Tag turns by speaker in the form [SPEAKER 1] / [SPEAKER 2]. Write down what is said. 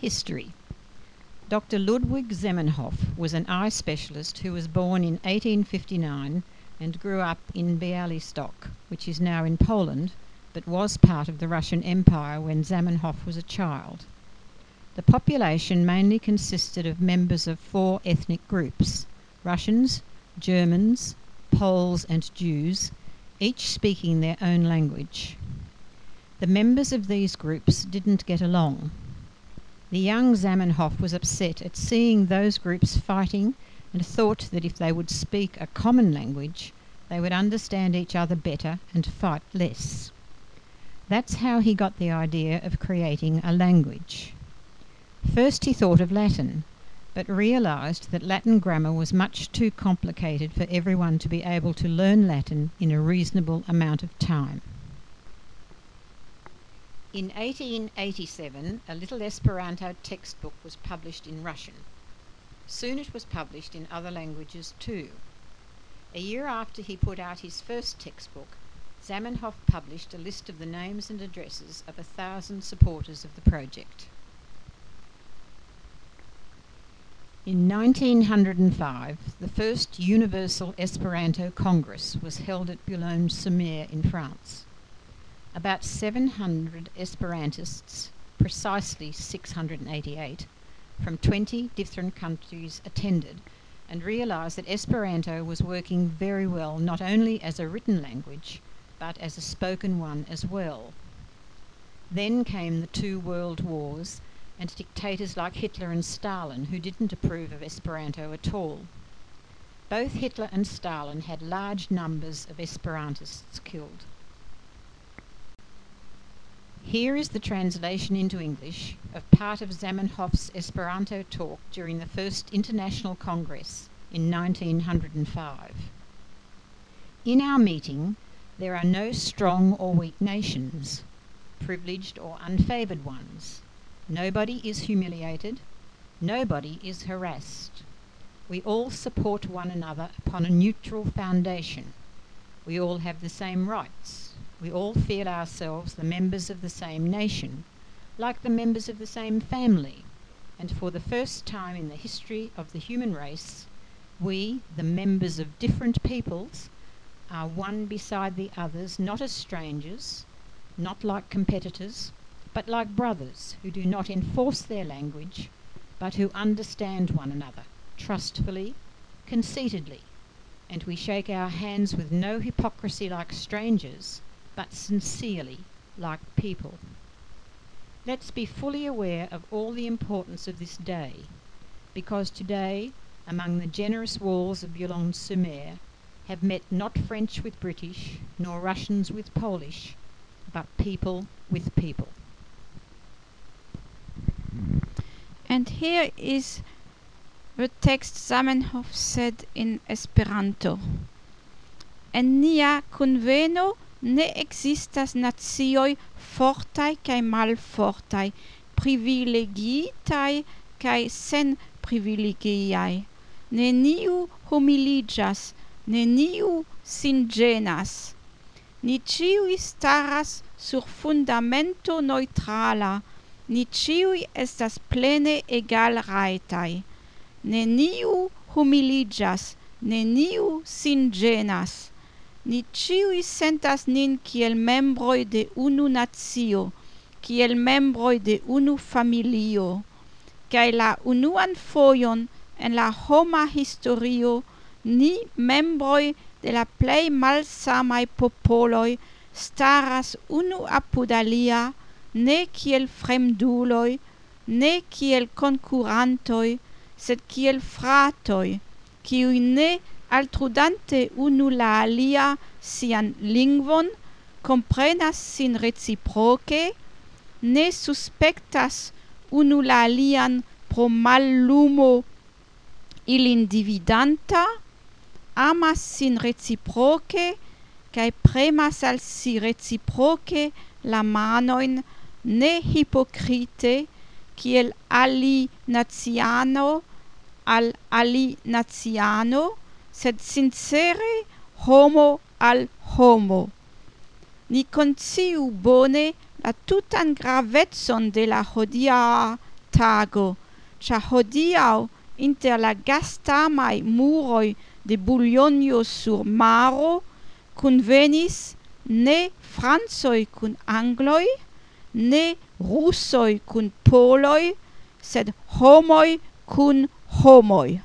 [SPEAKER 1] History. Dr. Ludwig Zamenhof was an eye specialist who was born in 1859 and grew up in Białystok, which is now in Poland, but was part of the Russian Empire when Zamenhof was a child. The population mainly consisted of members of 4 ethnic groups: Russians, Germans, Poles and Jews, each speaking their own language. The members of these groups didn't get along. The young Zamenhof was upset at seeing those groups fighting and thought that if they would speak a common language, they would understand each other better and fight less. That's how he got the idea of creating a language. First he thought of Latin, but realized that Latin grammar was much too complicated for everyone to be able to learn Latin in a reasonable amount of time. In 1887, a little Esperanto textbook was published in Russian. Soon it was published in other languages too. A year after he put out his first textbook, Zamenhof published a list of the names and addresses of 1,000 supporters of the project. In 1905, the first Universal Esperanto Congress was held at Boulogne-sur-mer in France. About 700 Esperantists, precisely 688, from 20 different countries attended and realized that Esperanto was working very well not only as a written language, but as a spoken one as well. Then came the 2 world wars and dictators like Hitler and Stalin, who didn't approve of Esperanto at all. Both Hitler and Stalin had large numbers of Esperantists killed. Here is the translation into English of part of Zamenhof's Esperanto talk during the first International Congress in 1905. In our meeting, there are no strong or weak nations, privileged or unfavoured ones. Nobody is humiliated. Nobody is harassed. We all support one another upon a neutral foundation. We all have the same rights. We all feel ourselves the members of the same nation, like the members of the same family, and for the first time in the history of the human race, we, the members of different peoples, are one beside the others, not as strangers, not like competitors, but like brothers who do not enforce their language, but who understand one another, trustfully, conceitedly, and we shake our hands with no hypocrisy like strangers, but sincerely like people. Let's be fully aware of all the importance of this day, because today, among the generous walls of Boulogne-sur-mer, have met not French with British, nor Russians with Polish, but people with people.
[SPEAKER 2] And here is the text Zamenhof said in Esperanto. En nia kunveno ne existas nacioj fortaj kaj malfortaj, privilegitaj kaj senprivilegiaj. Neniu humiliĝas, neniu sin ĝenas. Ni ĉiuj staras sur fundamento neŭtrala, ni ĉiuj estas plene egalrajtaj. Neniu humiliĝas, neniu sin ĝenas. Ni ĉiuj sentas nin kiel membroj de unu nacio, kiel membroj de unu familio, kaj la unuan fojon en la homa historio ni membroj de la plej malsamaj popoloj staras unu apud alia, ne kiel fremduloj, ne kiel konkurantoj, sed kiel fratoj, kiuj ne altrudante unu la alia sian lingvon, comprenas sin reciproke, ne suspectas unu la alian pro mallumo ilin dividanta, amas sin reciproke, kaj premas al si reciproke la manojn ne hipokrite, kiel alinaciano al alinaciano, sed sincere homo al homo. Ni konsciu bone la tutan gravecon de la hodiaŭa tago, ĉar hodiaŭ inter la gastamaj muroj de Boulogne-sur-maro kunvenis ne francoj kun angloj, ne rusoj kun poloj, sed homoj kun homoj.